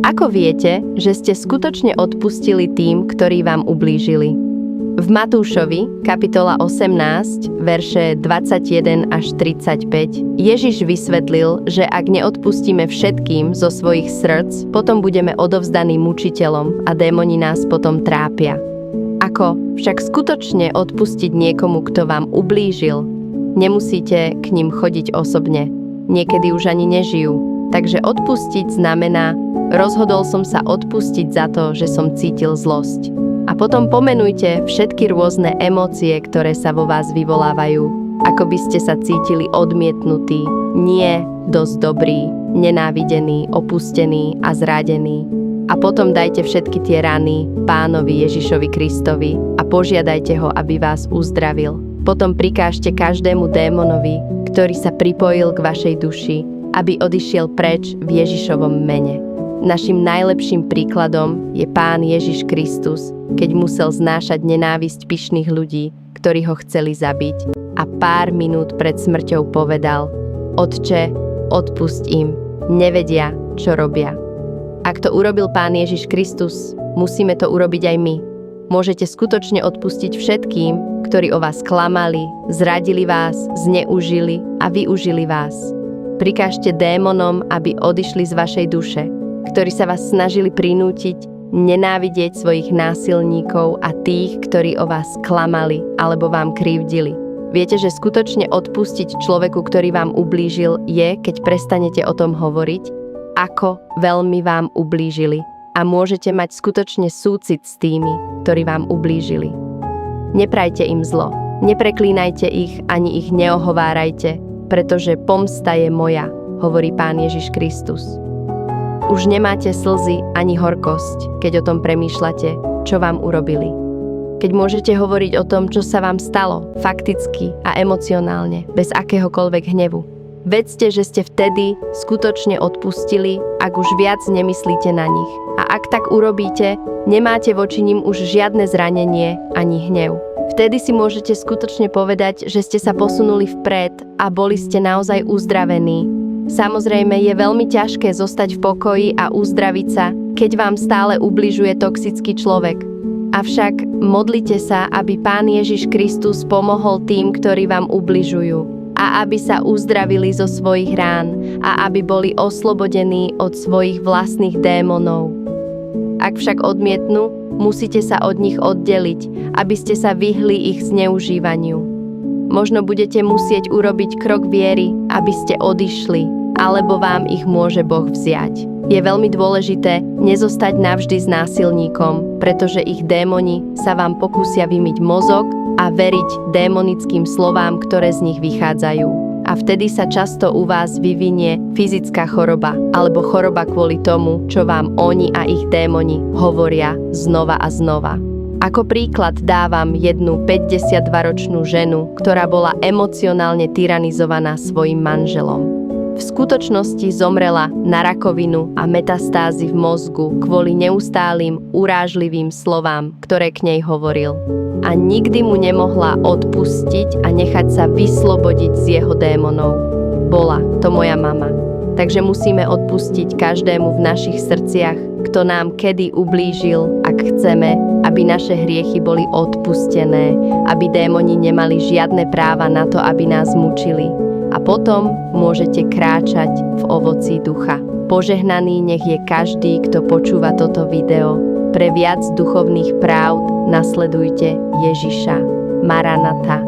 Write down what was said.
Ako viete, že ste skutočne odpustili tým, ktorí vám ublížili? V Matúšovi, kapitola 18, verše 21 až 35, Ježiš vysvetlil, že ak neodpustíme všetkým zo svojich srdc, potom budeme odovzdaní mučiteľom a démoni nás potom trápia. Ako však skutočne odpustiť niekomu, kto vám ublížil? Nemusíte k ním chodiť osobne. Niekedy už ani nežijú. Takže odpustiť znamená: rozhodol som sa odpustiť za to, že som cítil zlosť. A potom pomenujte všetky rôzne emócie, ktoré sa vo vás vyvolávajú. Ako by ste sa cítili odmietnutí, nie dosť dobrý, nenávidený, opustený a zradený. A potom dajte všetky tie rany Pánovi Ježišovi Kristovi a požiadajte ho, aby vás uzdravil. Potom prikážte každému démonovi, ktorý sa pripojil k vašej duši, aby odišiel preč v Ježišovom mene. Naším najlepším príkladom je Pán Ježiš Kristus, keď musel znášať nenávisť pyšných ľudí, ktorí ho chceli zabiť, a pár minút pred smrťou povedal: Otče, odpusť im, nevedia, čo robia. Ak to urobil Pán Ježiš Kristus, musíme to urobiť aj my. Môžete skutočne odpustiť všetkým, ktorí o vás klamali, zradili vás, zneužili a využili vás. Prikážte démonom, aby odišli z vašej duše, ktorí sa vás snažili prinútiť nenávidieť svojich násilníkov a tých, ktorí o vás klamali alebo vám krivdili. Viete, že skutočne odpustiť človeku, ktorý vám ublížil, je, keď prestanete o tom hovoriť, ako veľmi vám ublížili, a môžete mať skutočne súcit s tými, ktorí vám ublížili. Neprajte im zlo, nepreklínajte ich ani ich neohovárajte, pretože pomsta je moja, hovorí Pán Ježiš Kristus. Už nemáte slzy ani horkosť, keď o tom premýšľate, čo vám urobili. Keď môžete hovoriť o tom, čo sa vám stalo, fakticky a emocionálne, bez akéhokoľvek hnevu. Vedzte, že ste vtedy skutočne odpustili, ak už viac nemyslíte na nich. A ak tak urobíte, nemáte voči nim už žiadne zranenie ani hnev. Vtedy si môžete skutočne povedať, že ste sa posunuli vpred a boli ste naozaj uzdravení. Samozrejme, je veľmi ťažké zostať v pokoji a uzdraviť sa, keď vám stále ubližuje toxický človek. Avšak modlite sa, aby Pán Ježiš Kristus pomohol tým, ktorí vám ubližujú, a aby sa uzdravili zo svojich rán a aby boli oslobodení od svojich vlastných démonov. Ak však odmietnú, musíte sa od nich oddeliť, aby ste sa vyhli ich zneužívaniu. Možno budete musieť urobiť krok viery, aby ste odišli, alebo vám ich môže Boh vziať. Je veľmi dôležité nezostať navždy s násilníkom, pretože ich démoni sa vám pokúsia vymyť mozog a veriť démonickým slovám, ktoré z nich vychádzajú. A vtedy sa často u vás vyvinie fyzická choroba alebo choroba kvôli tomu, čo vám oni a ich démoni hovoria znova a znova. Ako príklad dávam jednu 52-ročnú ženu, ktorá bola emocionálne tyranizovaná svojim manželom. V skutočnosti zomrela na rakovinu a metastázy v mozgu kvôli neustálým urážlivým slovám, ktoré k nej hovoril. A nikdy mu nemohla odpustiť a nechať sa vyslobodiť z jeho démonov. Bola to moja mama. Takže musíme odpustiť každému v našich srdciach, kto nám kedy ublížil, ak chceme, aby naše hriechy boli odpustené, aby démoni nemali žiadne práva na to, aby nás mučili. A potom môžete kráčať v ovoci ducha. Požehnaný nech je každý, kto počúva toto video. Pre viac duchovných práv nasledujte Ježiša. Maranata.